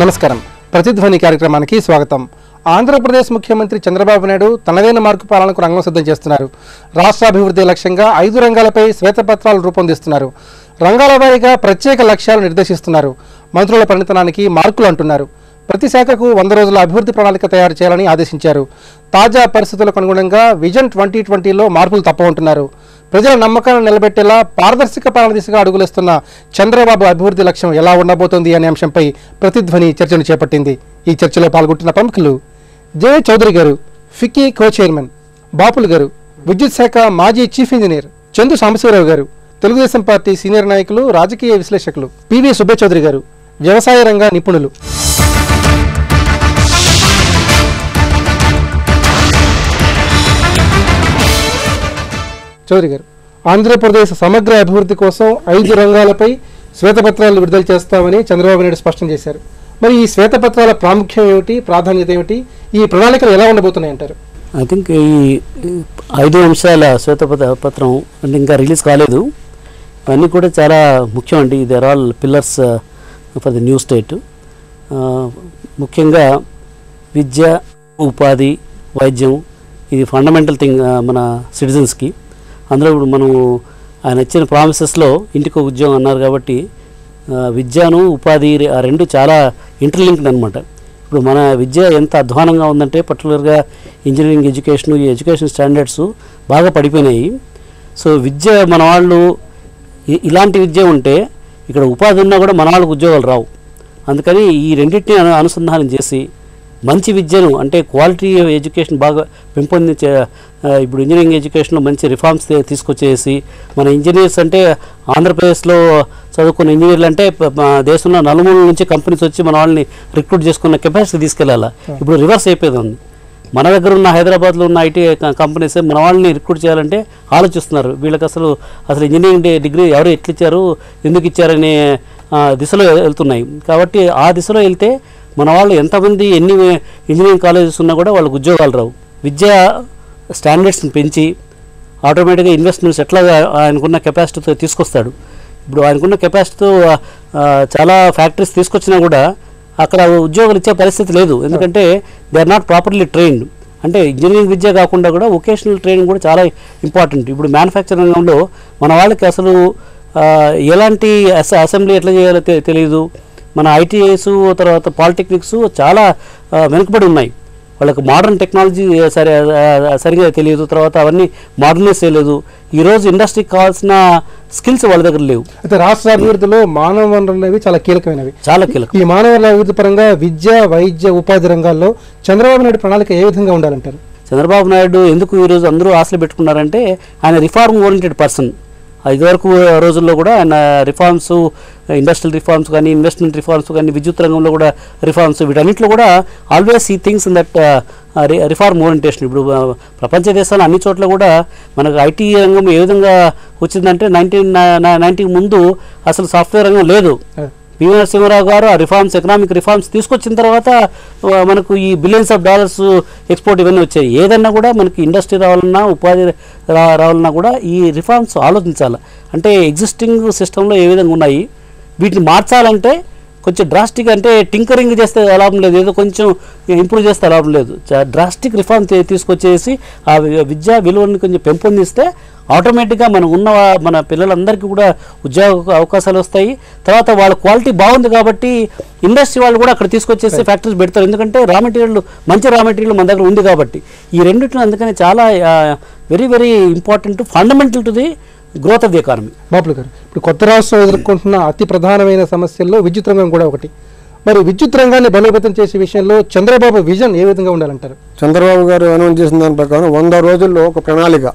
నమస్కారం. ప్రతిధ్వని కార్యక్రమానికి స్వాగతం. ఆంధ్రప్రదేశ్ ముఖ్యమంత్రి చంద్రబాబు నాయుడు తనదైన మార్పు పాలనకు రంగం సిద్ధం చేస్తున్నారు. రాష్ట్రాభివృద్ధి లక్ష్యంగా 5 రంగాలపై శ్వేతపత్రాలు రూపొందిస్తున్నారు. రంగాల వారీగా ప్రత్యేక లక్ష్యాలు నిర్దేశిస్తున్నారు. మంత్రుల పరిణితనానికి మార్కులు అంటున్నారు. ప్రతి శాఖకు 100 రోజుల అభివృద్ధి ప్రణాళిక తయారు చేయాలని ఆదేశించారు. తాజా పరిస్థితులకు అనుగుణంగా విజన్ 2020లో మార్పులు తప్పవంటున్నారు. ప్రజల నమ్మకాలను నిలబెట్టేలా పారదర్శక పాలన దిశగా అడుగులేస్తున్న చంద్రబాబు అభివృద్ధి లక్ష్యం ఎలా ఉండబోతోంది అనే అంశంపై ప్రతిధ్వని చర్చను చేపట్టింది. ఈ చర్చలో పాల్గొంటున్న ప్రముఖులు జే చౌదరి గారు, ఫిక్కీ కో చైర్మన్, బాపులు గారు, విద్యుత్ శాఖ మాజీ చీఫ్ ఇంజనీర్ చందు సాంబశివరావు గారు, తెలుగుదేశం పార్టీ సీనియర్ నాయకులు, రాజకీయ విశ్లేషకులు పివి సుబ్బయ్య చౌదరి గారు, వ్యవసాయ రంగ నిపుణులు. చౌదరి గారు, ఆంధ్రప్రదేశ్ సమగ్ర అభివృద్ధి కోసం 5 రంగాలపై శ్వేతపత్రాలు విడుదల చేస్తామని చంద్రబాబు నాయుడు స్పష్టం చేశారు. మరి ఈ శ్వేతపత్రాల ప్రాముఖ్యం ఏమిటి, ప్రాధాన్యత ఏమిటి, ఈ ప్రణాళికలు ఎలా ఉండబోతున్నాయి అంటారు? ఐ థింక్ ఈ 5 అంశాల శ్వేతపత్రం అంటే ఇంకా రిలీజ్ కాలేదు. అన్నీ కూడా చాలా ముఖ్యం అండి. They are all pillars for the new state. ముఖ్యంగా విద్య, ఉపాధి, వైద్యం, ఇది ఫండమెంటల్ థింగ్ మన సిటిజన్స్కి. అందులో ఇప్పుడు మనం ఆయన ఇచ్చిన ప్రామిసెస్లో ఇంటికి ఉద్యోగం అన్నారు కాబట్టి విద్యను ఉపాధి ఆ రెండు చాలా ఇంటర్లింక్డ్ అనమాట. ఇప్పుడు మన విద్య ఎంత అధ్వానంగా ఉందంటే పర్టికులర్గా ఇంజనీరింగ్ ఎడ్యుకేషన్, ఈ ఎడ్యుకేషన్ స్టాండర్డ్స్ బాగా పడిపోయినాయి. సో విద్య మన వాళ్ళు ఇలాంటి విద్య ఉంటే ఇక్కడ ఉపాధి ఉన్నా కూడా మన వాళ్ళకు ఉద్యోగాలు రావు. అందుకని ఈ రెండింటిని అనుసంధానం చేసి మంచి విద్యను అంటే క్వాలిటీ ఎడ్యుకేషన్ బాగా పెంపొందించే ఇప్పుడు ఇంజనీరింగ్ ఎడ్యుకేషన్లో మంచి రిఫార్మ్స్ తీసుకొచ్చేసి మన ఇంజనీర్స్ అంటే ఆంధ్రప్రదేశ్లో చదువుకున్న ఇంజనీర్లు అంటే దేశంలో నలుమూల నుంచి కంపెనీస్ వచ్చి మన వాళ్ళని రిక్రూట్ చేసుకున్న కెపాసిటీ తీసుకెళ్ళాలా. ఇప్పుడు రివర్స్ అయిపోయింది ఉంది. మన దగ్గర ఉన్న హైదరాబాద్లో ఉన్న ఐటీ కంపెనీస్ మన వాళ్ళని రిక్రూట్ చేయాలంటే ఆలోచిస్తున్నారు. వీళ్ళకి అసలు ఇంజనీరింగ్ డిగ్రీ ఎవరు ఎట్లిచ్చారు, ఎందుకు ఇచ్చారనే దిశలో వెళ్తున్నాయి. కాబట్టి ఆ దిశలో వెళ్తే మన వాళ్ళు ఎంతమంది ఎన్ని ఇంజనీరింగ్ కాలేజెస్ ఉన్నా కూడా వాళ్ళకి ఉద్యోగాలు రావు. విద్యా స్టాండర్డ్స్ని పెంచి ఆటోమేటిక్గా ఇన్వెస్ట్మెంట్స్ ఎట్లా ఆయనకున్న కెపాసిటీతో తీసుకొస్తాడు. ఇప్పుడు ఆయనకున్న కెపాసిటీతో చాలా ఫ్యాక్టరీస్ తీసుకొచ్చినా కూడా అక్కడ ఉద్యోగాలు ఇచ్చే పరిస్థితి లేదు. ఎందుకంటే they are not properly trained. అంటే ఇంజనీరింగ్ విద్య కాకుండా కూడా వొకేషనల్ ట్రైనింగ్ కూడా చాలా ఇంపార్టెంట్. ఇప్పుడు మ్యానుఫ్యాక్చరింగ్ రంగంలో మన వాళ్ళకి అసలు ఎలాంటి అసెంబ్లీ ఎట్లా చేయాలో తెలియదు. మన ఐటీఐస్ తర్వాత పాలిటెక్నిక్స్ చాలా వెనుకబడి ఉన్నాయి. వాళ్ళకి మోడర్న్ టెక్నాలజీ సరిగా తెలియదు. తర్వాత అవన్నీ మోడర్నైజ్ చేయలేదు. ఈరోజు ఇండస్ట్రీకి కావాల్సిన స్కిల్స్ వాళ్ళ దగ్గర లేవు. అయితే రాష్ట్ర అభివృద్ధిలో మానవ వనరులు అనేవి చాలా కీలకమైనవి. చాలా కీలకం. ఈ మానవ వనరుల అభివృద్ధి పరంగా విద్య, వైద్య, ఉపాధి రంగాల్లో చంద్రబాబు నాయుడు ప్రణాళిక ఏ విధంగా ఉండాలంటారు? చంద్రబాబు నాయుడు ఎందుకు ఈరోజు అందరూ ఆశలు పెట్టుకున్నారంటే ఆయన రిఫార్మ్ ఓరియంటెడ్ పర్సన్. ఇదివరకు రోజుల్లో కూడా ఆయన రిఫార్మ్స్, ఇండస్ట్రియల్ రిఫార్మ్స్ కానీ, ఇన్వెస్ట్మెంట్ రిఫార్మ్స్ కానీ, విద్యుత్ రంగంలో కూడా రిఫార్మ్స్, వీటన్నిటిలో కూడా ఆల్వేస్ ఈ things in that reform orientation. ఇప్పుడు ప్రపంచ దేశాలు అన్ని చోట్ల కూడా మనకు ఐటీ రంగం ఏ విధంగా వచ్చిందంటే 1990 ముందు అసలు సాఫ్ట్వేర్ రంగం లేదు. పివి నరసింహారావు గారు ఆ రిఫార్మ్స్, ఎకనామిక్ రిఫార్మ్స్ తీసుకొచ్చిన తర్వాత మనకు ఈ బిలియన్స్ ఆఫ్ డాలర్స్ ఎక్స్పోర్ట్ ఇవన్నీ వచ్చాయి. ఏదన్నా కూడా మనకి ఇండస్ట్రీ రావాలన్నా, ఉపాధి రావాలన్నా కూడా ఈ రిఫార్మ్స్ ఆలోచించాలి. అంటే ఎగ్జిస్టింగ్ సిస్టంలో ఏ విధంగా ఉన్నాయి వీటిని మార్చాలంటే కొంచెం డ్రాస్టిక్, అంటే టింకరింగ్ చేస్తే లాభం లేదు, ఏదో కొంచెం ఇంప్రూవ్ చేస్తే లాభం లేదు. డ్రాస్టిక్ రిఫార్మ్ తీసుకొచ్చేసి ఆ విద్యా విలువలను కొంచెం పెంపొందిస్తే ఆటోమేటిక్గా మన పిల్లలందరికీ కూడా ఉద్యోగ అవకాశాలు వస్తాయి. తర్వాత వాళ్ళ క్వాలిటీ బాగుంది కాబట్టి ఇండస్ట్రీ వాళ్ళు కూడా అక్కడ తీసుకొచ్చేసి ఫ్యాక్టరీస్ పెడతారు. ఎందుకంటే రా మెటీరియల్, మంచి రా మెటీరియల్ మన దగ్గర ఉంది కాబట్టి. ఈ రెండింటిని అందుకని చాలా very very important, fundamental to the growth of the economy. Bapulu గారు, ఇప్పుడు కొత్త రాష్ట్రం ఎదుర్కొంటున్న అతి ప్రధానమైన సమస్యల్లో విద్యుత్ రంగం కూడా ఒకటి. మరి విద్యుత్ రంగాన్ని బలోపేతం చేసే విషయంలో చంద్రబాబు విజన్ ఏ విధంగా ఉండాలంటారు? చంద్రబాబు గారు అనౌన్స్ చేసిన దాని ప్రకారం 100 రోజుల్లో ఒక ప్రణాళిక,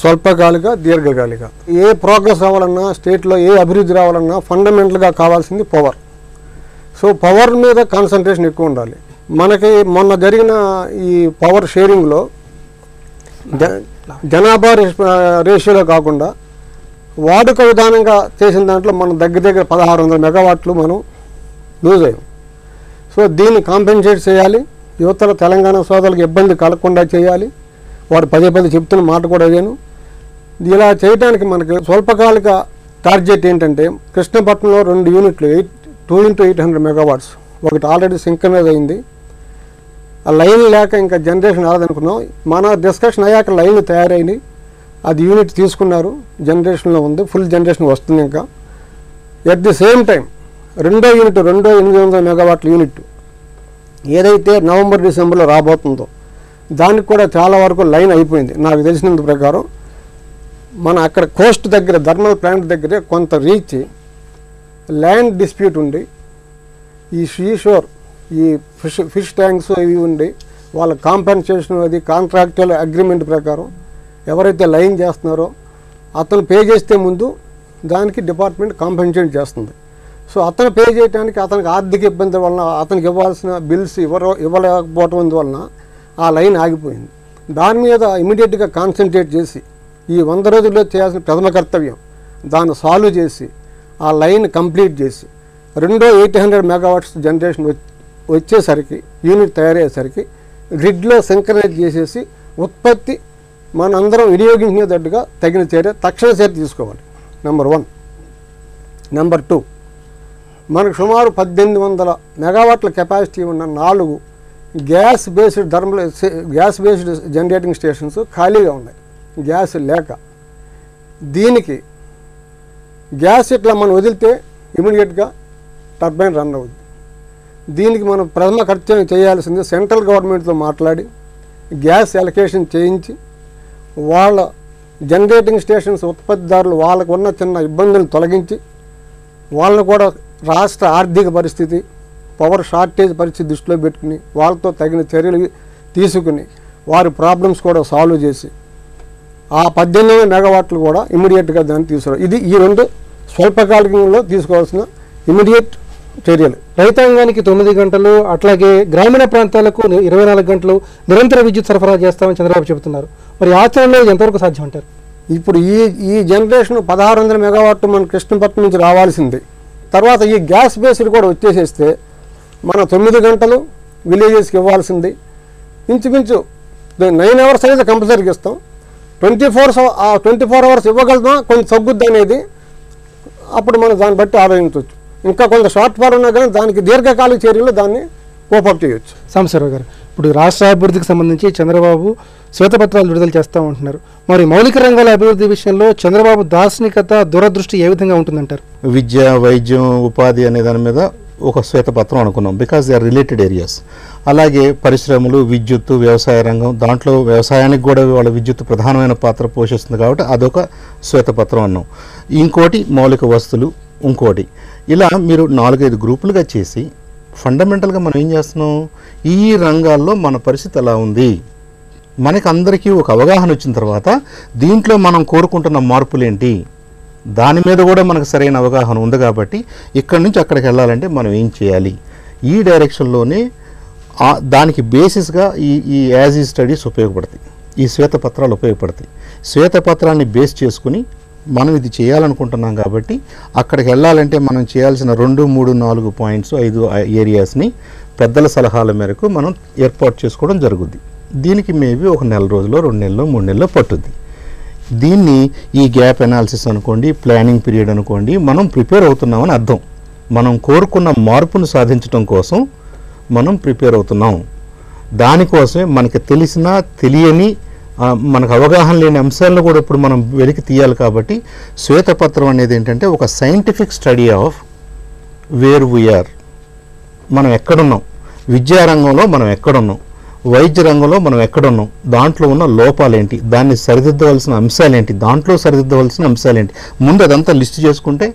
స్వల్పకాలిక, దీర్ఘకాలిక. ఏ ప్రోగ్రెస్ రావాలన్నా, స్టేట్లో ఏ అభివృద్ధి రావాలన్నా ఫండమెంటల్గా కావాల్సింది పవర్. సో పవర్ మీద కాన్సన్ట్రేషన్ ఎక్కువ ఉండాలి. మనకి మొన్న జరిగిన ఈ పవర్ షేరింగ్లో జనాభా రేషియోలో కాకుండా వాడుక విధానంగా చేసిన దాంట్లో మనం దగ్గర 1600 మెగావాట్లు మనం లూజ్ అయ్యాం. సో దీన్ని కాంపెన్సేట్ చేయాలి. యువతల తెలంగాణ సోదరులకు ఇబ్బంది కలగకుండా చేయాలి. వారు పదే చెప్తున్న మాట కూడా అదేను. ఇలా చేయడానికి మనకి స్వల్పకాలిక టార్గెట్ ఏంటంటే కృష్ణపట్నంలో 2 యూనిట్లు 2 into 800 megawatts ఒకటి ఆల్రెడీ సింక్రనైజ్ అయింది. ఆ లైన్ లేక ఇంకా జనరేషన్ రాదనుకున్నాం. మన డిస్కషన్ అయ్యాక లైన్ తయారైంది, అది యూనిట్ తీసుకున్నారు, జనరేషన్లో ఉంది, ఫుల్ జనరేషన్ వస్తుంది. ఇంకా ఎట్ ది సేమ్ టైం రెండో 800 మెగావాట్ల యూనిట్ ఏదైతే నవంబర్ డిసెంబర్లో రాబోతుందో దానికి కూడా చాలా వరకు లైన్ అయిపోయింది. నాకు తెలిసినంత ప్రకారం మన అక్కడ కోస్ట్ దగ్గర థర్మల్ ప్లాంట్ దగ్గరే కొంత రీచ్ ల్యాండ్ డిస్ప్యూట్ ఉండి ఈ సీషోర్ ఈ ఫిష్ ట్యాంక్స్ ఇవి ఉండి వాళ్ళ కాంపెన్సేషన్ అది కాంట్రాక్చువల్ అగ్రిమెంట్ ప్రకారం ఎవరైతే లైన్ చేస్తున్నారో అతను పే చేస్తే ముందు దానికి డిపార్ట్మెంట్ కాంపెన్సేట్ చేస్తుంది. సో అతను పే చేయడానికి అతనికి ఆర్థిక ఇబ్బంది వలన అతనికి ఇవ్వాల్సిన బిల్స్ ఇవ్వలేకపోవటం వలన ఆ లైన్ ఆగిపోయింది. దాని మీద ఇమీడియట్గా కాన్సన్ట్రేట్ చేసి ఈ 100 రోజుల్లో చేయాల్సిన ప్రథమ కర్తవ్యం దాన్ని సాల్వ్ చేసి ఆ లైన్ కంప్లీట్ చేసి రెండో 800 మెగావాట్స్ జనరేషన్ వచ్చేసరికి యూనిట్ తయారయ్యేసరికి గ్రిడ్లో సింక్రనైజ్ చేసేసి ఉత్పత్తి మనందరం వినియోగించేటట్టుగా తగిన తక్షణ చర్య తీసుకోవాలి. నెంబర్ 1. నెంబర్ 2, మనకు సుమారు 1800 మెగావాట్ల కెపాసిటీ ఉన్న 4 గ్యాస్ బేస్డ్ జనరేటింగ్ స్టేషన్స్ ఖాళీగా ఉన్నాయి, గ్యాస్ లేక. దీనికి గ్యాస్ ఇట్లా మనం వదిలితే ఇమీడియట్గా టర్బైన్ రన్ అవుద్ది. దీనికి మనం ప్రథమ కర్తవ్యం చేయాల్సింది సెంట్రల్ గవర్నమెంట్తో మాట్లాడి గ్యాస్ అలొకేషన్ చేయించి వాళ్ళ జనరేటింగ్ స్టేషన్స్ ఉత్పత్తిదారులు వాళ్ళకు ఉన్న చిన్న ఇబ్బందులను తొలగించి వాళ్ళను కూడా రాష్ట్ర ఆర్థిక పరిస్థితి పవర్ షార్టేజ్ పరిస్థితి దృష్టిలో పెట్టుకుని వాళ్ళతో తగిన చర్యలు తీసుకుని వారి ప్రాబ్లమ్స్ కూడా సాల్వ్ చేసి ఆ 18 మెగావాట్లు కూడా ఇమీడియట్గా దాన్ని తీసుకురావాలి. ఇది ఈ 2 స్వల్పకాలికంలో తీసుకోవాల్సిన ఇమీడియట్ చర్యలు. రైతాంగానికి 9 గంటలు, అట్లాగే గ్రామీణ ప్రాంతాలకు 24 గంటలు నిరంతర విద్యుత్ సరఫరా చేస్తామని చంద్రబాబు చెబుతున్నారు. మరి ఆచరణలో ఎంతవరకు సాధ్యం అంటారు? ఇప్పుడు ఈ జనరేషన్ 1600 మెగావాట్లు మన కృష్ణపట్నం నుంచి రావాల్సింది. తర్వాత ఈ గ్యాస్ బేస్డ్ కూడా వచ్చేసేస్తే మన 9 గంటలు విలేజెస్కి ఇవ్వాల్సింది. ఇంచుమించు 9 అవర్స్ అయితే కంపల్సరీగా ఇస్తాం. 24 అవర్స్ ఇవ్వగలుగుతాం, కొంచెం తగ్గుద్ది అనేది అప్పుడు మనం దాన్ని బట్టి ఆలోచించవచ్చు. ఇంకా కొంత షార్ట్ ఫాల్ ఉన్నా కానీ దానికి దీర్ఘకాలిక చర్యలు దాన్ని కోపప్ చేయొచ్చు. సాంబశివరావు గారు, ఇప్పుడు రాష్ట్ర అభివృద్ధికి సంబంధించి చంద్రబాబు శ్వేతపత్రాలు విడుదల చేస్తూ ఉంటున్నారు. మరి మౌలిక రంగాల అభివృద్ధి విషయంలో చంద్రబాబు దార్శనికత, దూరదృష్టి ఏ విధంగా ఉంటుందంటారు? విద్య, వైద్యం, ఉపాధి అనే దాని మీద ఒక శ్వేతపత్రం అనుకున్నాం, because they are related areas. అలాగే పరిశ్రమలు, విద్యుత్తు, వ్యవసాయ రంగం, దాంట్లో వ్యవసాయానికి కూడా వాళ్ళ విద్యుత్తు ప్రధానమైన పాత్ర పోషిస్తుంది కాబట్టి అదొక శ్వేతపత్రం అన్నాం. ఇంకోటి మౌలిక వస్తువులు, ఇంకోటి ఇలా మీరు 4-5 గ్రూపులుగా చేసి ఫండమెంటల్గా మనం ఏం చేస్తున్నాం, ఈ రంగాల్లో మన పరిస్థితి ఎలా ఉంది, మనకి అందరికీ ఒక అవగాహన వచ్చిన తర్వాత దీంట్లో మనం కోరుకుంటున్న మార్పులు ఏంటి, దాని మీద కూడా మనకు సరైన అవగాహన ఉంది. కాబట్టి ఇక్కడి నుంచి అక్కడికి వెళ్ళాలంటే మనం ఏం చేయాలి, ఈ డైరెక్షన్లోనే దానికి బేసిస్గా ఈ యాజ్ ఈ స్టడీస్ ఉపయోగపడతాయి, ఈ శ్వేతపత్రాలు ఉపయోగపడతాయి. శ్వేతపత్రాన్ని బేస్ చేసుకుని మనం ఇది చేయాలనుకుంటున్నాం కాబట్టి అక్కడికి వెళ్ళాలంటే మనం చేయాల్సిన 2, 3, 4 పాయింట్స్, 5 ఏరియాస్ని పెద్దల సలహాల మేరకు మనం ఏర్పాటు చేసుకోవడం జరుగుద్ది. దీనికి మేబీ ఒక 1 నెల రోజులో, 2 నెలలు, 3 నెలల్లో పట్టుద్ది. దీన్ని ఈ గ్యాప్ అనాలిసిస్ అనుకోండి, ప్లానింగ్ పీరియడ్ అనుకోండి, మనం ప్రిపేర్ అవుతున్నామని అర్థం. మనం కోరుకున్న మార్పును సాధించడం కోసం మనం ప్రిపేర్ అవుతున్నాం. దానికోసమే మనకి తెలిసిన తెలియని మనకు అవగాహన లేని అంశాలను కూడా ఇప్పుడు మనం వెలికి తీయాలి. కాబట్టి శ్వేతపత్రం అనేది ఏంటంటే ఒక scientific study of where we are, మనం ఎక్కడున్నాం, విద్యారంగంలో మనం ఎక్కడున్నాం, వైద్య రంగంలో మనం ఎక్కడున్నాం, దాంట్లో ఉన్న లోపాలేంటి, దాన్ని సరిదిద్దవలసిన అంశాలేంటి, దాంట్లో సరిదిద్దవలసిన అంశాలేంటి, ముందు అదంతా లిస్ట్ చేసుకుంటే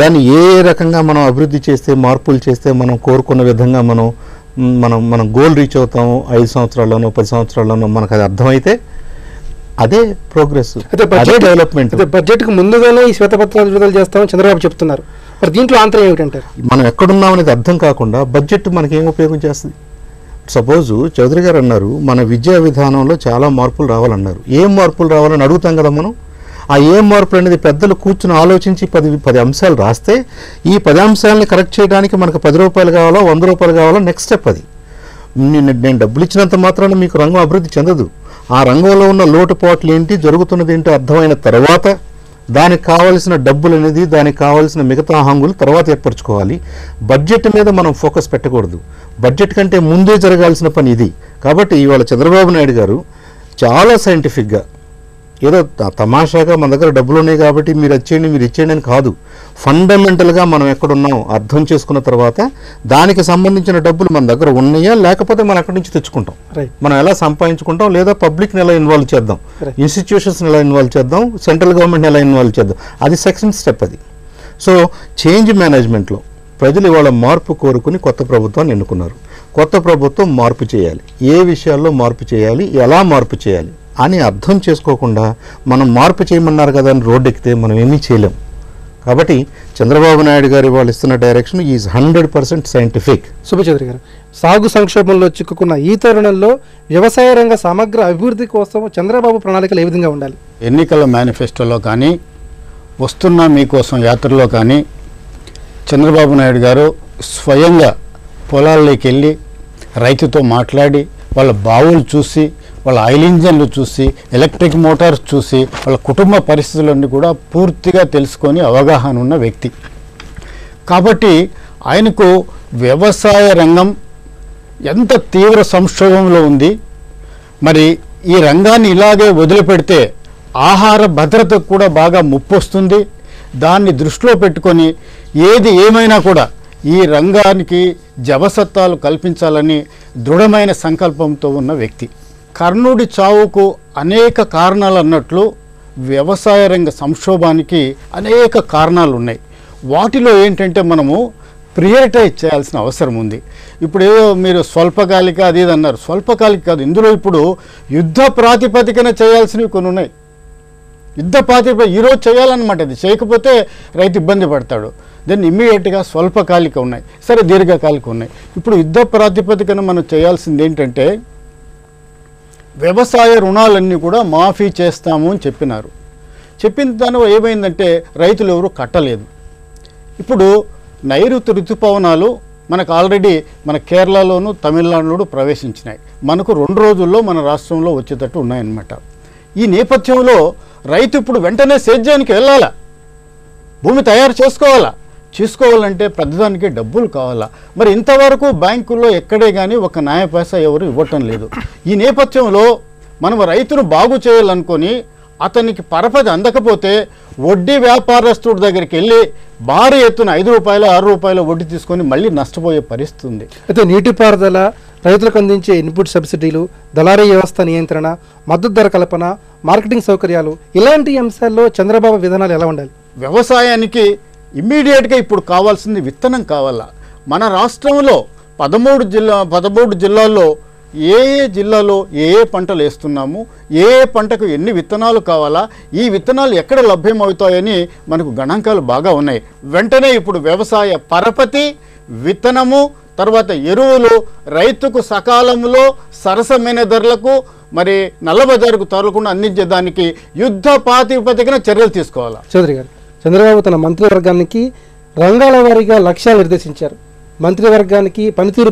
దాన్ని ఏ రకంగా మనం అభివృద్ధి చేస్తే, మార్పులు చేస్తే మనం కోరుకున్న విధంగా మనం గోల్ రీచ్ అవుతాము 5 సంవత్సరాల్లోనో 10 సంవత్సరాల్లోనో మనకు అది అర్థమైతే అదే ప్రోగ్రెస్, అదే డెవలప్మెంట్. బడ్జెట్కు ముందుగానే ఈ శ్వేతపత్రాలు విడుదల చేస్తామని చంద్రబాబు చెప్తున్నారు. మరి దీంట్లో ఆంతర్యం ఏమిటంటారు? మనం ఎక్కడున్నాం అనేది అర్థం కాకుండా బడ్జెట్ మనకి ఏం ఉపయోగం చేస్తుంది? సపోజు చౌదరి గారు అన్నారు మన విద్యా విధానంలో చాలా మార్పులు రావాలన్నారు. ఏం మార్పులు రావాలని అడుగుతాం కదా మనం. ఆ ఏం మార్పులు అనేది పెద్దలు కూర్చుని ఆలోచించి 10 అంశాలు రాస్తే ఈ 10 అంశాలని కరెక్ట్ చేయడానికి మనకు 10 రూపాయలు కావాలో 100 రూపాయలు కావాలో నెక్స్ట్ స్టెప్ అది. నేను డబ్బులు ఇచ్చినంత మాత్రాన మీకు రంగం అభివృద్ధి చెందదు. ఆ రంగంలో ఉన్న లోటుపాట్లు ఏంటి, జరుగుతున్నది ఏంటో అర్థమైన తర్వాత దానికి కావాల్సిన డబ్బులు అనేది, దానికి కావాల్సిన మిగతా హంగులు తర్వాత ఏర్పరచుకోవాలి. బడ్జెట్ మీద మనం ఫోకస్ పెట్టకూడదు. బడ్జెట్ కంటే ముందే జరగాల్సిన పని ఇది. కాబట్టి ఇవాళ చంద్రబాబు నాయుడు గారు చాలా సైంటిఫిక్గా, ఏదో తమాషాగా మన దగ్గర డబ్బులు ఉన్నాయి కాబట్టి మీరు ఇచ్చేయండి అని కాదు. ఫండమెంటల్గా మనం ఎక్కడున్నాం అర్థం చేసుకున్న తర్వాత దానికి సంబంధించిన డబ్బులు మన దగ్గర ఉన్నాయా లేకపోతే మనం అక్కడి నుంచి తెచ్చుకుంటాం, మనం ఎలా సంపాదించుకుంటాం, లేదా పబ్లిక్ని ఎలా ఇన్వాల్వ్ చేద్దాం, ఇన్స్టిట్యూషన్స్ని ఎలా ఇన్వాల్వ్ చేద్దాం, సెంట్రల్ గవర్నమెంట్ని ఎలా ఇన్వాల్వ్ చేద్దాం, అది సెకండ్ స్టెప్. అది సో చేంజ్ మేనేజ్మెంట్లో ప్రజలు ఇవాళ మార్పు కోరుకుని కొత్త ప్రభుత్వాన్ని ఎన్నుకున్నారు. కొత్త ప్రభుత్వం మార్పు చేయాలి, ఏ విషయాల్లో మార్పు చేయాలి, ఎలా మార్పు చేయాలి అని అర్థం చేసుకోకుండా మనం మార్పు చేయమన్నారు కదా అని రోడ్డు ఎక్కితే మనం ఏమీ చేయలేం. కాబట్టి చంద్రబాబు నాయుడు గారు వాళ్ళు ఇస్తున్న డైరెక్షన్ ఈజ్ 100% సైంటిఫిక్. సుభచౌదరి గారు, సాగు సంక్షోభంలో చిక్కుకున్న ఈ తరుణంలో వ్యవసాయ రంగ సమగ్ర అభివృద్ధి కోసం చంద్రబాబు ప్రణాళికలు ఏ విధంగా ఉండాలి? ఎన్నికల మేనిఫెస్టోలో కానీ, వస్తున్న మీకోసం యాత్రలో కానీ చంద్రబాబు నాయుడు గారు స్వయంగా పొలాల్లోకి వెళ్ళి రైతుతో మాట్లాడి, వాళ్ళ బావులు చూసి, వాళ్ళ ఆయిల్ ఇంజన్లు చూసి, ఎలక్ట్రిక్ మోటార్స్ చూసి, వాళ్ళ కుటుంబ పరిస్థితులన్నీ కూడా పూర్తిగా తెలుసుకొని అవగాహన ఉన్న వ్యక్తి. కాబట్టి ఆయనకు వ్యవసాయ రంగం ఎంత తీవ్ర సంక్షోభంలో ఉంది, మరి ఈ రంగాన్ని ఇలాగే వదిలిపెడితే ఆహార భద్రతకు కూడా బాగా ముప్పు వస్తుంది. దాన్ని దృష్టిలో పెట్టుకొని ఏది ఏమైనా కూడా ఈ రంగానికి జవసత్తాలు కల్పించాలని దృఢమైన సంకల్పంతో ఉన్న వ్యక్తి. కర్ణుడి చావుకు అనేక కారణాలు అన్నట్లు వ్యవసాయ రంగ సంక్షోభానికి అనేక కారణాలు ఉన్నాయి. వాటిలో ఏంటంటే మనము ప్రియారిటైజ్ చేయాల్సిన అవసరం ఉంది. ఇప్పుడు ఏదో మీరు స్వల్పకాలిక అది ఇది అన్నారు, స్వల్పకాలిక కాదు. ఇందులో ఇప్పుడు యుద్ధ ప్రాతిపదికన చేయాల్సినవి కొన్ని ఉన్నాయి. యుద్ధ ప్రాతిపదిక ఈరోజు చేయాలన్నమాట. ఇది చేయకపోతే రైతు ఇబ్బంది పడతాడు. దాన్ని ఇమ్మీడియట్గా స్వల్పకాలిక ఉన్నాయి, సరే దీర్ఘకాలిక ఉన్నాయి. ఇప్పుడు యుద్ధ ప్రాతిపదికన మనం చేయాల్సింది ఏంటంటే వ్యవసాయ రుణాలన్నీ కూడా మాఫీ చేస్తాము అని చెప్పినారు. చెప్పిన దానిలో ఏమైందంటే రైతులు ఎవరు కట్టలేదు. ఇప్పుడు నైరుతి ఋతుపవనాలు మనకు ఆల్రెడీ మన కేరళలోను తమిళనాడులోనూ ప్రవేశించినాయి. మనకు 2 రోజుల్లో మన రాష్ట్రంలో వచ్చేటట్టు ఉన్నాయన్నమాట. ఈ నేపథ్యంలో రైతు ఇప్పుడు వెంటనే సేద్యానికి వెళ్ళాలా, భూమి తయారు చేసుకోవాలంటే పెద్దదానికి డబ్బులు కావాలా. మరి ఇంతవరకు బ్యాంకుల్లో ఎక్కడే కానీ ఒక న్యాయ పైసా ఎవరు ఇవ్వటం లేదు. ఈ నేపథ్యంలో మనం రైతును బాగు చేయాలనుకొని అతనికి పరపతి అందకపోతే వడ్డీ వ్యాపారస్తుడి దగ్గరికి వెళ్ళి భారీ ఎత్తున 5 రూపాయలు 6 రూపాయలు వడ్డీ తీసుకొని మళ్ళీ నష్టపోయే పరిస్థితి ఉంది. అయితే నీటిపారుదల, రైతులకు అందించే ఇన్పుట్ సబ్సిడీలు, దళారీ వ్యవస్థ నియంత్రణ, మద్దతు ధర కల్పన, మార్కెటింగ్ సౌకర్యాలు, ఇలాంటి అంశాల్లో చంద్రబాబు విధానాలు ఎలా ఉండాలి? వ్యవసాయానికి ఇమ్మీడియట్గా ఇప్పుడు కావాల్సింది విత్తనం కావాలా. మన రాష్ట్రంలో 13 జిల్లాల్లో ఏ జిల్లాలో ఏ పంటలు వేస్తున్నాము, ఏ పంటకు ఎన్ని విత్తనాలు కావాలా, ఈ విత్తనాలు ఎక్కడ లభ్యమవుతాయని మనకు గణాంకాలు బాగా ఉన్నాయి. వెంటనే ఇప్పుడు వ్యవసాయ పరపతి, విత్తనము, తర్వాత ఎరువులు రైతుకు సకాలంలో సరసమైన ధరలకు మరి నల్లబజారుకు తరలకుండా అందించేదానికి యుద్ధ ప్రాతిపదికన చర్యలు తీసుకోవాలా. చౌదరి గారు, చంద్రబాబు తన మంత్రివర్గానికి రంగాల వారీగా లక్ష్యాలు నిర్దేశించారు. మంత్రివర్గానికి పనితీరు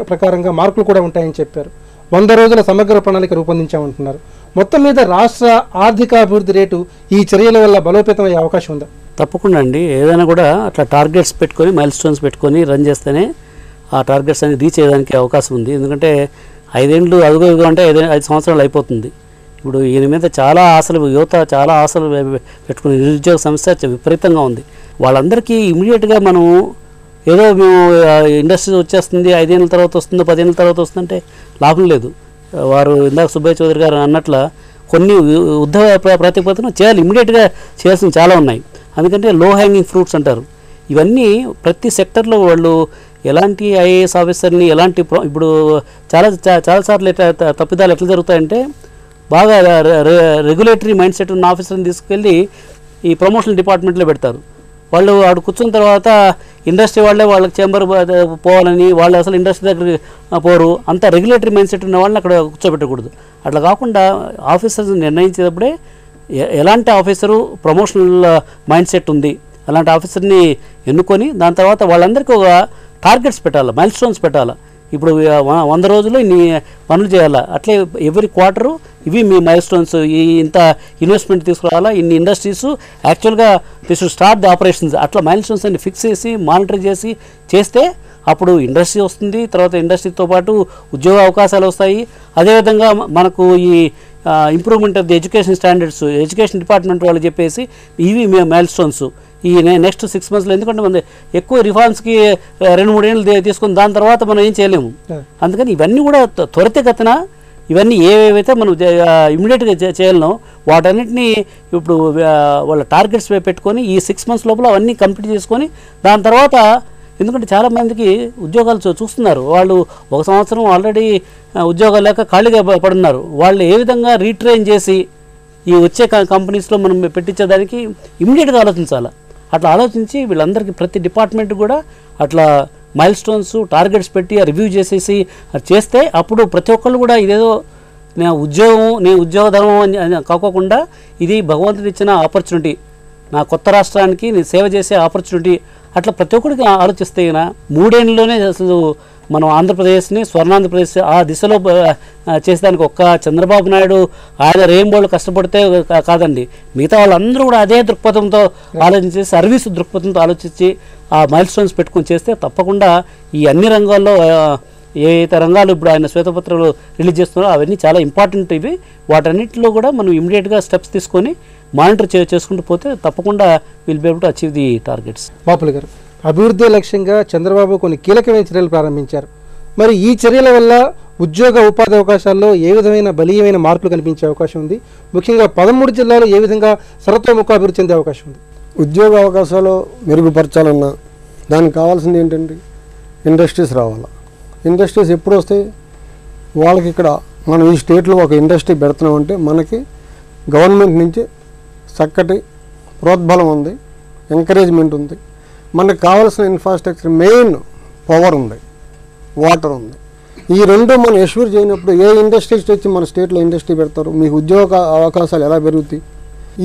ప్రకారంగా మార్కులు కూడా ఉంటాయని చెప్పారు. 100 రోజుల సమగ్ర ప్రణాళిక రూపొందించామంటున్నారు. మొత్తం మీద రాష్ట్ర ఆర్థిక అభివృద్ధి రేటు ఈ చర్యల వల్ల బలోపేతం అయ్యే అవకాశం ఉందా? తప్పకుండా అండి. ఏదైనా కూడా అట్లా టార్గెట్స్ పెట్టుకొని, మైల్ స్టోన్స్ పెట్టుకొని రన్ చేస్తేనే ఆ టార్గెట్స్ అనేది రీచ్ అయ్యేదానికి అవకాశం ఉంది. ఎందుకంటే 5 ఏళ్ళు అదుగో అంటే 5 సంవత్సరాలు అయిపోతుంది. ఇప్పుడు ఈయన మీద యువత చాలా ఆశలు పెట్టుకుని నిరుద్యోగ సమస్య విపరీతంగా ఉంది. వాళ్ళందరికీ ఇమీడియట్గా మనం ఏదో మేము ఇండస్ట్రీ వచ్చేస్తుంది 5 ఏళ్ళ తర్వాత వస్తుందో 10 ఏళ్ళ తర్వాత వస్తుందంటే లాభం లేదు. వారు ఇందాక సుబ్బయ్య చౌదరి గారు అన్నట్ల కొన్ని యుద్ధ ప్రాతిపదికన చేయాలి, ఇమీడియట్గా చేయాల్సిన చాలా ఉన్నాయి. అందుకంటే లో హ్యాంగింగ్ ఫ్రూట్స్ అంటారు. ఇవన్నీ ప్రతి సెక్టర్లో వాళ్ళు ఎలాంటి ఐఏఎస్ ఆఫీసర్ని ఎలాంటి ఇప్పుడు చాలాసార్లు తప్పిదాలు ఎట్లా జరుగుతాయంటే బాగా రెగ్యులేటరీ మైండ్ సెట్ ఉన్న ఆఫీసర్ని తీసుకెళ్ళి ఈ ప్రమోషనల్ డిపార్ట్మెంట్లో పెడతారు. వాళ్ళు ఆడు కూర్చున్న తర్వాత ఇండస్ట్రీ వాళ్ళకి చేంబర్ పోవాలని వాళ్ళు అసలు ఇండస్ట్రీ దగ్గరికి పోరు. అంత రెగ్యులేటరీ మైండ్ సెట్ ఉన్న వాళ్ళని అక్కడ కూర్చోబెట్టకూడదు. అట్లా కాకుండా ఆఫీసర్స్ నిర్ణయించేటప్పుడే ఎలాంటి ఆఫీసరు ప్రమోషనల్ మైండ్ సెట్ ఉంది అలాంటి ఆఫీసర్ని ఎన్నుకొని దాని తర్వాత వాళ్ళందరికీ ఒక టార్గెట్స్ పెట్టాలి, మైల్ స్టోన్స్ పెట్టాలి. ఇప్పుడు 100 రోజుల్లో ఇన్ని పనులు చేయాలా, అట్లే ఎవ్రీ క్వార్టరు ఇవి మీ మైల్ స్టోన్స్, ఇంత ఇన్వెస్ట్మెంట్ తీసుకురావాలా, ఇన్ని ఇండస్ట్రీస్ యాక్చువల్గా the should start the operations, అట్లా మైల్ స్టోన్స్ అన్ని ఫిక్స్ చేసి మానిటర్ చేస్తే అప్పుడు ఇండస్ట్రీ వస్తుంది. తర్వాత ఇండస్ట్రీతో పాటు ఉద్యోగ అవకాశాలు వస్తాయి. అదేవిధంగా మనకు ఈ improvement of the education standards, education department వాళ్ళు చెప్పేసి ఇవి మైల్ స్టోన్స్ ఈ నెక్స్ట్ 6 monthsలో. ఎందుకంటే మన ఎక్కువ రిఫార్మ్స్కి 2-3 ఏళ్ళు తీసుకుని దాని తర్వాత మనం ఏం చేయలేము. అందుకని ఇవన్నీ కూడా త్వరితగతిన ఇవన్నీ ఏవేవైతే మనం ఇమ్మీడియట్గా చేయాలనో వాటన్నిటిని ఇప్పుడు వాళ్ళ టార్గెట్స్ పెట్టుకొని ఈ 6 months లోపల అవన్నీ కంప్లీట్ చేసుకొని దాని తర్వాత, ఎందుకంటే చాలామందికి ఉద్యోగాలు చూస్తున్నారు, వాళ్ళు 1 సంవత్సరం ఆల్రెడీ ఉద్యోగాలు లేక ఖాళీగా పడున్నారు. వాళ్ళు ఏ విధంగా రీట్రైన్ చేసి ఈ వచ్చే కంపెనీస్లో మనం పెట్టించేదానికి ఇమ్మీడియట్గా ఆలోచించాలి. అట్లా ఆలోచించి వీళ్ళందరికీ ప్రతి డిపార్ట్మెంట్ కూడా అట్లా మైల్ స్టోన్స్ టార్గెట్స్ పెట్టి రివ్యూ చేసేసి చేస్తే అప్పుడు ప్రతి ఒక్కళ్ళు కూడా ఇదేదో నేను ఉద్యోగ ధర్మం అని కాకోకుండా ఇది భగవంతుడు ఇచ్చిన ఆపర్చునిటీ, నా కొత్త రాష్ట్రానికి నేను సేవ చేసే ఆపర్చునిటీ, అట్లా ప్రతి ఒక్కరికి ఆలోచిస్తే 3 ఏళ్ళలోనే అసలు మనం ఆంధ్రప్రదేశ్ని స్వర్ణాంధ్రప్రదేశ్ ఆ దిశలో చేసేదానికి ఒక్క చంద్రబాబు నాయుడు ఆయన రేంబోళ్ళు కష్టపడితే కాదండి, మిగతా వాళ్ళందరూ కూడా అదే దృక్పథంతో ఆలోచించి సర్వీసు దృక్పథంతో ఆలోచించి ఆ మైల్ స్టోన్స్ పెట్టుకొని చేస్తే తప్పకుండా ఈ అన్ని రంగాల్లో ఏ రంగాలు ఇప్పుడు ఆయన శ్వేతపత్రాలు రిలీజ్ చేస్తున్నారో అవన్నీ చాలా ఇంపార్టెంట్. ఇవి వాటన్నిటిలో కూడా మనం ఇమ్మీడియట్గా స్టెప్స్ తీసుకొని మానిటర్ చేసుకుంటూ పోతే తప్పకుండా will be able to achieve the targets. Bapulu గారు, అభివృద్ధి లక్ష్యంగా చంద్రబాబు కొన్ని కీలకమైన చర్యలు ప్రారంభించారు. మరి ఈ చర్యల వల్ల ఉద్యోగ ఉపాధి అవకాశాల్లో ఏ విధమైన బలీయమైన మార్పులు కనిపించే అవకాశం ఉంది? ముఖ్యంగా 13 జిల్లాలు ఏ విధంగా సర్వతోముఖ అభివృద్ధి చెందే అవకాశం ఉంది? ఉద్యోగ అవకాశాలు మెరుగుపరచాలన్నా దానికి కావాల్సింది ఏంటండి, ఇండస్ట్రీస్ రావాలి. ఇండస్ట్రీస్ ఎప్పుడు వస్తాయి? వాళ్ళకి ఇక్కడ మనం ఈ స్టేట్లో ఒక ఇండస్ట్రీ పెడుతున్నామంటే మనకి గవర్నమెంట్ నుంచి చక్కటి ప్రోద్బలం ఉంది, ఎంకరేజ్మెంట్ ఉంది, మనకు కావాల్సిన ఇన్ఫ్రాస్ట్రక్చర్, మెయిన్ పవర్ ఉంది, వాటర్ ఉంది. ఈ రెండు మనం ఎష్యూర్ చేయనప్పుడు ఏ ఇండస్ట్రీస్ వచ్చి మన స్టేట్లో ఇండస్ట్రీ పెడతారు? మీకు ఉద్యోగ అవకాశాలు ఎలా పెరుగుతాయి?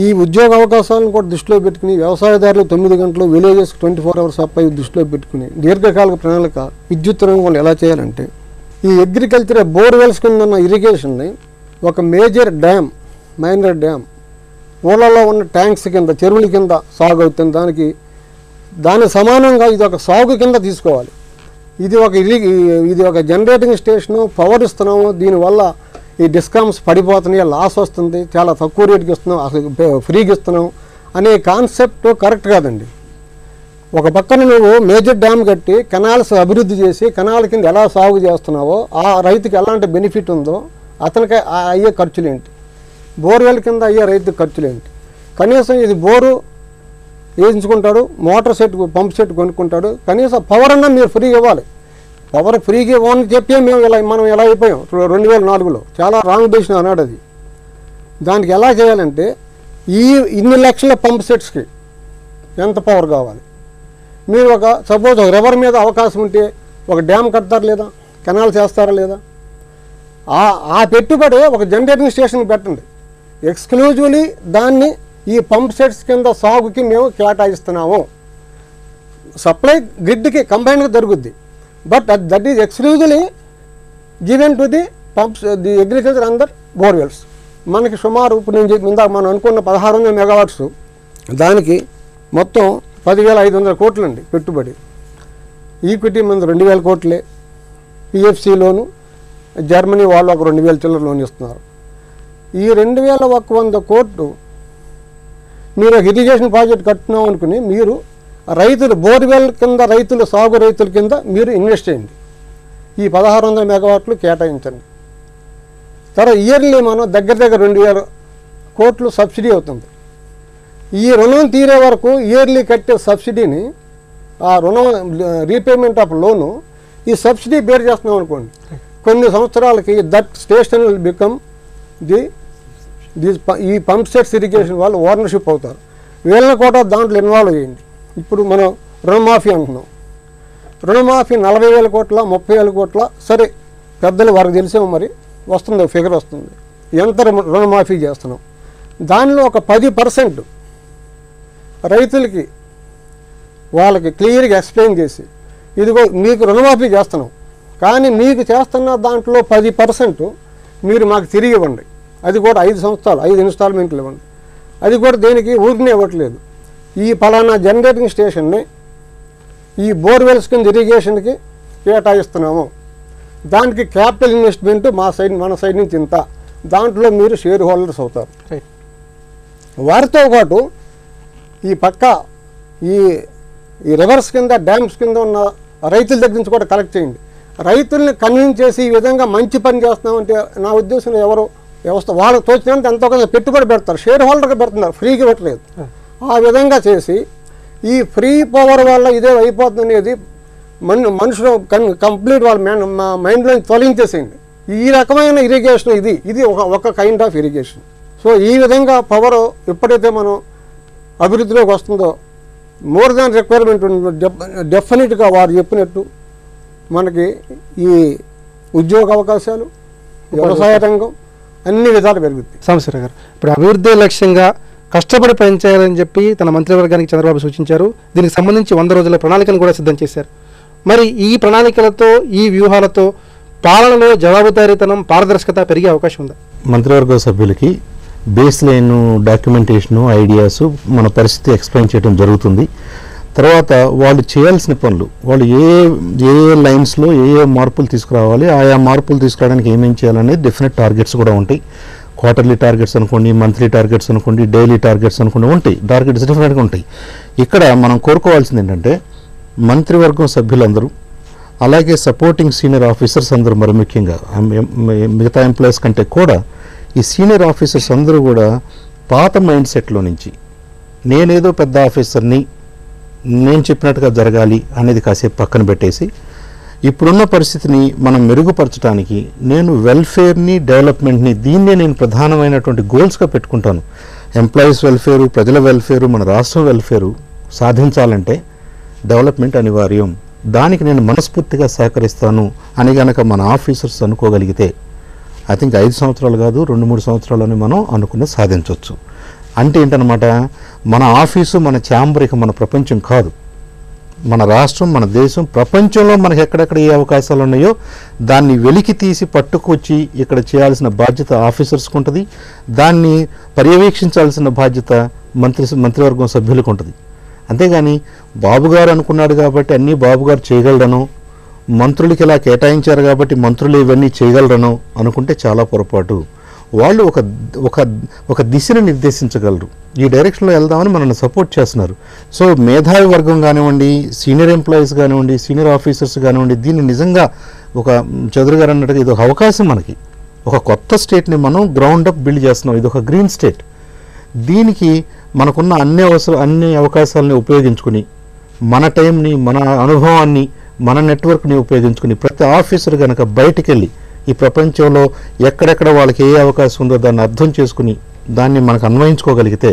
ఈ ఉద్యోగ అవకాశాలను కూడా దృష్టిలో పెట్టుకుని వ్యవసాయదారులు 9 గంటలు, విలేజెస్ 24 hours సప్లై దృష్టిలో పెట్టుకుని దీర్ఘకాలిక ప్రణాళిక విద్యుత్ రంగంలో ఎలా చేయాలంటే ఈ అగ్రికల్చర్ బోర్వెల్స్ కింద ఉన్న ఇరిగేషన్ని ఒక మేజర్ డ్యామ్, మైనర్ డ్యామ్ ఊళ్ళలో ఉన్న ట్యాంక్స్ కింద, చెరువుల కింద సాగు అవుతుంది. దాని సమానంగా ఇది ఒక సాగు కింద తీసుకోవాలి. ఇది ఒక జనరేటింగ్ స్టేషను, పవర్ ఇస్తున్నాము, దీనివల్ల ఈ డిస్కామ్స్ పడిపోతున్నాయి, లాస్ వస్తుంది, చాలా తక్కువ రేటుకి ఇస్తున్నాం, అసలు ఫ్రీగా ఇస్తున్నాం అనే కాన్సెప్ట్ కరెక్ట్ కాదండి. ఒక పక్కన నువ్వు మేజర్ డ్యామ్ కట్టి కెనాల్స్ అభివృద్ధి చేసి కెనాల్ కింద ఎలా సాగు చేస్తున్నావో ఆ రైతుకి ఎలాంటి బెనిఫిట్ ఉందో అతనికి అయ్యే ఖర్చులేంటి, బోర్వెల్ కింద అయ్యే రైతు ఖర్చులేంటి, కనీసం ఇది బోరు వేయించుకుంటాడు, మోటార్ సెట్, పంప్ సెట్ కొనుక్కుంటాడు, కనీసం పవర్ అన్నా మీరు ఫ్రీగా ఇవ్వాలి. పవర్ ఫ్రీగా ఇవ్వని చెప్పే మనం ఎలా అయిపోయాం 2004లో. చాలా రాంగ్ డెసిషన్ అన్నాడు అది. దానికి ఎలా చేయాలంటే ఇన్ని లక్షల పంప్ సెట్స్కి ఎంత పవర్ కావాలి? మీరు సపోజ్ ఒక రివర్ మీద అవకాశం ఉంటే ఒక డ్యామ్ కడతారా లేదా, కెనాల్ చేస్తారా లేదా? ఆ పెట్టుబడి ఒక జనరేటింగ్ స్టేషన్ పెట్టండి, ఎక్స్క్లూజివ్లీ దాన్ని ఈ పంప్ సెట్స్ కింద సాగుకి మేము కేటాయిస్తున్నాము. సప్లై గ్రిడ్కి కంబైన్గా జరుగుద్ది, but that is exclusively given to the pumps, the agriculture under borewells. మనకి సుమారు ఇప్పుడు నేను ఇందాక మనం అనుకున్న 1600 megawatts, దానికి మొత్తం 10,500 కోట్లు అండి పెట్టుబడి. ఈక్విటీ మంది 2,000 కోట్లే, పిఎఫ్సి లోను జర్మనీ వాళ్ళు ఒక 2,000 చిల్లర లోన్ ఇస్తున్నారు. ఈ 2,100 కోట్లు మీరు ఒక ఇరిగేషన్ ప్రాజెక్ట్ కట్టున్నాం అనుకుని మీరు రైతులు బోర్వెల్ కింద రైతులు, సాగు రైతుల కింద మీరు ఇన్వెస్ట్ చేయండి, ఈ 1,600 megawatts కేటాయించండి. తర్వాత ఇయర్లీ మనం దగ్గర 2,000 కోట్లు సబ్సిడీ అవుతుంది. ఈ రుణం తీరే వరకు ఇయర్లీ కట్టే సబ్సిడీని, ఆ రుణం రీపేమెంట్ ఆఫ్ లోను ఈ సబ్సిడీ బేర్ చేస్తున్నాం అనుకోండి, కొన్ని సంవత్సరాలకి దట్ స్టేషన్ విల్ బికమ్ ఈ పంప్ సెట్స్ ఇరిగేషన్ వాళ్ళు ఓనర్షిప్ అవుతారు. వీళ్ళని కూడా దాంట్లో ఇన్వాల్వ్ చేయండి. ఇప్పుడు మనం రుణమాఫీ అంటున్నాం, రుణమాఫీ 40,000 కోట్ల 30,000 కోట్ల, సరే పెద్దలు వారికి తెలిసేమో మరి వస్తుంది, ఫిగర్ వస్తుంది, ఎంత రుణమాఫీ చేస్తున్నాం. దానిలో ఒక 10% రైతులకి వాళ్ళకి క్లియర్గా ఎక్స్ప్లెయిన్ చేసి, ఇదిగో మీకు రుణమాఫీ చేస్తున్నాం, కానీ మీకు చేస్తున్న దాంట్లో 10% మీరు మాకు తిరిగి ఇవ్వండి, అది కూడా 5 సంవత్సరాలు 5 ఇన్స్టాల్మెంట్లు ఇవ్వండి. అది కూడా దేనికి ఊరినే ఇవ్వట్లేదు. ఈ ఫలానా జనరేటింగ్ స్టేషన్ని ఈ బోర్వెల్స్ కింద ఇరిగేషన్కి కేటాయిస్తున్నాము, దానికి క్యాపిటల్ ఇన్వెస్ట్మెంట్ మన సైడ్ నుంచి ఇంత, దాంట్లో మీరు షేర్ హోల్డర్స్ అవుతారు. వారితో పాటు ఈ పక్క ఈ రివర్స్ కింద డ్యామ్స్ కింద ఉన్న రైతుల దగ్గర నుంచి కూడా కలెక్ట్ చేయండి. రైతుల్ని కన్విన్స్ చేసి ఈ విధంగా మంచి పని చేస్తున్నామంటే నా ఉద్దేశంలో ఎవరు వ్యవస్థ వాళ్ళకి తోచినంత ఎంతో కొంత పెట్టుబడి పెడతారు, షేర్ హోల్డర్గా పెడుతున్నారు, ఫ్రీగా పెట్టలేదు. ఆ విధంగా చేసి ఈ ఫ్రీ పవర్ వల్ల ఇదే అయిపోతుంది అనేది మనుషులు కంప్లీట్ వాళ్ళ మైండ్లో తొలగించేసేయండి. ఈ రకమైన ఇరిగేషన్ ఇది ఒక కైండ్ ఆఫ్ ఇరిగేషన్. సో ఈ విధంగా పవర్ ఎప్పుడైతే మనం అభివృద్ధిలోకి వస్తుందో మోర్ దాన్ రిక్వైర్మెంట్ డెఫినెట్గా వారు చెప్పినట్టు మనకి ఈ ఉద్యోగ అవకాశాలు, వ్యవసాయ రంగం అన్ని విధాలు పెరుగుతాయి. సాంబశివరావు గారు, ఇప్పుడు అభివృద్ధి లక్ష్యంగా కష్టపడి పనిచేయాలని చెప్పి తన మంత్రివర్గానికి చంద్రబాబు సూచించారు. దీనికి సంబంధించి 100 రోజుల ప్రణాళికను కూడా సిద్ధం చేశారు. మరి ఈ ప్రణాళికలతో ఈ వ్యూహాలతో పాలనలో జవాబుదారీతనం, పారదర్శకత పెరిగే అవకాశం ఉందా? మంత్రివర్గ సభ్యులకి బేస్ లైన్ డాక్యుమెంటేషను, ఐడియాసు, మన పరిస్థితి ఎక్స్ప్లెయిన్ చేయడం జరుగుతుంది. తర్వాత వాళ్ళు చేయాల్సిన పనులు, వాళ్ళు ఏ లైన్స్లో ఏ మార్పులు తీసుకురావాలి, ఆయా మార్పులు తీసుకురావడానికి ఏమేం చేయాలనేది డెఫినెట్ టార్గెట్స్ కూడా ఉంటాయి. క్వార్టర్లీ టార్గెట్స్ అనుకోండి, మంత్లీ టార్గెట్స్ అనుకోండి, డైలీ టార్గెట్స్ అనుకోండి, ఉంటాయి. టార్గెట్స్ డెఫినెట్గా ఉంటాయి. ఇక్కడ మనం కోరుకోవాల్సింది ఏంటంటే మంత్రివర్గం సభ్యులందరూ, అలాగే సపోర్టింగ్ సీనియర్ ఆఫీసర్స్ అందరూ, మరి ముఖ్యంగా మిగతా ఎంప్లాయీస్ కంటే కూడా ఈ సీనియర్ ఆఫీసర్స్ అందరూ కూడా పాత మైండ్ సెట్లో నుంచి నేనేదో పెద్ద ఆఫీసర్ని, నేను చెప్పినట్టుగా జరగాలి అనేది కాసేపు పక్కన పెట్టేసి ఇప్పుడున్న పరిస్థితిని మనం మెరుగుపరచడానికి నేను వెల్ఫేర్ని, డెవలప్మెంట్ని, దీన్నే నేను ప్రధానమైనటువంటి గోల్స్గా పెట్టుకుంటాను. ఎంప్లాయీస్ వెల్ఫేరు, ప్రజల వెల్ఫేరు, మన రాష్ట్రం వెల్ఫేరు సాధించాలంటే డెవలప్మెంట్ అనివార్యం, దానికి నేను మనస్ఫూర్తిగా సహకరిస్తాను అని కనుక మన ఆఫీసర్స్ అనుకోగలిగితే ఐ థింక్ 5 సంవత్సరాలు కాదు 2-3 సంవత్సరాలని మనం అనుకుని సాధించవచ్చు. అంటే ఏంటనమాట, మన ఆఫీసు, మన ఛాంబర్ ఇక మన ప్రపంచం కాదు. మన రాష్ట్రం, మన దేశం, ప్రపంచంలో మనకి ఎక్కడెక్కడ ఏ అవకాశాలు ఉన్నాయో దాన్ని వెలికి తీసి పట్టుకొచ్చి ఇక్కడ చేయాల్సిన బాధ్యత ఆఫీసర్స్కి ఉంటుంది. దాన్ని పర్యవేక్షించాల్సిన బాధ్యత మంత్రివర్గం సభ్యులకు ఉంటుంది. అంతేగాని బాబుగారు అనుకున్నాడు కాబట్టి అన్నీ బాబుగారు చేయగలడనో, మంత్రులకి ఇలా కేటాయించారు కాబట్టి మంత్రులు ఇవన్నీ చేయగలరనో అనుకుంటే చాలా పొరపాటు. వాళ్ళు ఒక దిశను నిర్దేశించగలరు, ఈ డైరెక్షన్లో వెళ్దామని మనల్ని సపోర్ట్ చేస్తున్నారు. సో మేధావి వర్గం కానివ్వండి, సీనియర్ ఎంప్లాయీస్ కానివ్వండి, సీనియర్ ఆఫీసర్స్ కానివ్వండి, దీన్ని నిజంగా ఒక చౌదరి గారు అన్నట్టుగా ఇది ఒక అవకాశం. మనకి ఒక కొత్త స్టేట్ని మనం గ్రౌండ్ అప్ బిల్డ్ చేస్తున్నాం. ఇది ఒక గ్రీన్ స్టేట్. దీనికి మనకున్న అన్ని అవకాశాలని ఉపయోగించుకుని, మన టైంని, మన అనుభవాన్ని, మన నెట్వర్క్ని ఉపయోగించుకుని ప్రతి ఆఫీసర్ కనుక బయటికి వెళ్ళి ఈ ప్రపంచంలో ఎక్కడెక్కడ వాళ్ళకి ఏ అవకాశం ఉందో దాన్ని అర్థం చేసుకుని దాన్ని మనకు అన్వయించుకోగలిగితే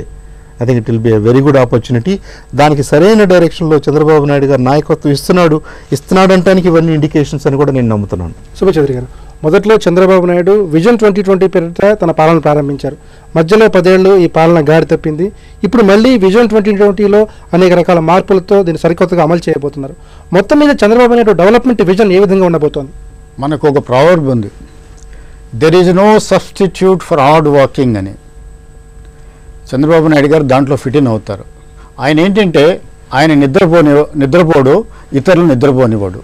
I think it will be a very good opportunity. దానికి సరైన డైరెక్షన్లో చంద్రబాబు నాయుడు గారు నాయకత్వం ఇస్తున్నాడు అంటానికి ఇవన్నీ ఇండికేషన్స్ అని కూడా నేను నమ్ముతున్నాను. సుభాష్ చౌదరి గారు, మొదట్లో చంద్రబాబు నాయుడు విజన్ 2020 పేరిట తన పాలన ప్రారంభించారు. మధ్యలో 10 ఏళ్ళు ఈ పాలన గాడి తప్పింది. ఇప్పుడు మళ్ళీ విజన్ 2020లో అనేక రకాల మార్పులతో దీన్ని సరికొత్తగా అమలు చేయబోతున్నారు. మొత్తం మీద చంద్రబాబు నాయుడు డెవలప్మెంట్ విజన్ ఏ విధంగా ఉండబోతోంది? మనకు ఒక ప్రావర్బ్ ఉంది, there is no substitute for hard working అని. చంద్రబాబు నాయుడు గారు దాంట్లో ఫిట్ ఇన్ అవుతారు. ఆయన ఏంటంటే ఆయన నిద్రపోడు, ఇతరులు నిద్రపోనివాడు.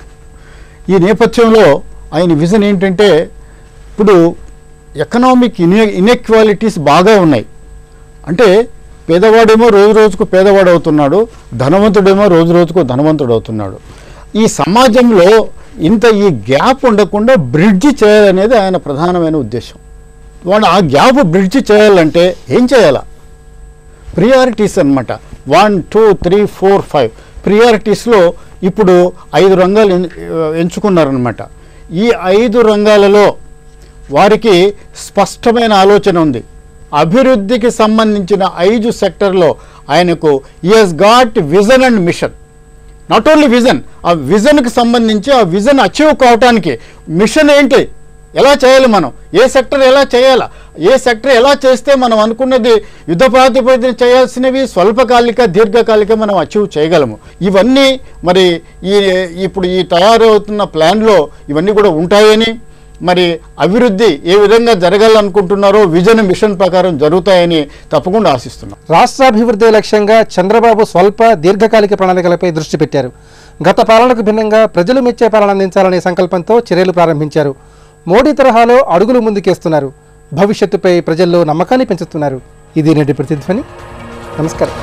ఈ నేపథ్యంలో ఆయన విజన్ ఏంటంటే ఇప్పుడు ఎకనామిక్ ఇన్ఎక్వాలిటీస్ బాగా ఉన్నాయి. అంటే పేదవాడేమో రోజు రోజుకు పేదవాడు అవుతున్నాడు, ధనవంతుడేమో రోజు రోజుకు ధనవంతుడు అవుతున్నాడు. ఈ సమాజంలో ఈ గ్యాప్ ఉండకుండా బ్రిడ్జ్ చేయాలనేది ఆయన ప్రధానమైన ఉద్దేశం. వాళ్ళు ఆ గ్యాప్ బ్రిడ్జ్ చేయాలంటే ఏం చేయాలా? ప్రియారిటీస్ అన్నమాట. 1, 2, 3, 4, 5 ప్రియారిటీస్లో ఇప్పుడు 5 రంగాలు ఎంచుకున్నారనమాట. ఈ 5 రంగాలలో వారికి స్పష్టమైన ఆలోచన ఉంది. అభివృద్ధికి సంబంధించిన 5 సెక్టర్లో ఆయనకు he has got vision and mission. Not only vision, ఆ విజన్కి సంబంధించి ఆ విజన్ అచీవ్ కావటానికి మిషన్ ఏంటి, ఎలా చేయాలి, మనం ఏ సెక్టర్ ఎలా చేయాలా, ఏ సెక్టర్ ఎలా చేస్తే మనం అనుకున్నది యుద్ధ ప్రాతిపదికన చేయాల్సినవి స్వల్పకాలిక దీర్ఘకాలిక మనం అచీవ్ చేయగలము. ఇవన్నీ మరి ఇప్పుడు ఈ తయారవుతున్న ప్లాన్లో ఇవన్నీ కూడా ఉంటాయని, మరి అభివృద్ధి ఏ విధంగా జరగాలనుకుంటున్నారో విజన్ మిషన్ ప్రకారం జరుగుతాయని తప్పకుండా ఆశిస్తున్నాం. రాష్ట్రాభివృద్ధి లక్ష్యంగా చంద్రబాబు స్వల్ప దీర్ఘకాలిక ప్రణాళికలపై దృష్టి పెట్టారు. గత పాలనకు భిన్నంగా ప్రజలు మెచ్చే పాలన అందించాలనే సంకల్పంతో చర్యలు ప్రారంభించారు. మోడీ తరహాలో అడుగులు ముందుకేస్తున్నారు. భవిష్యత్తుపై ప్రజల్లో నమ్మకాన్ని పెంచుతున్నారు. ఇది నేటి ప్రతిధ్వని. నమస్కారం.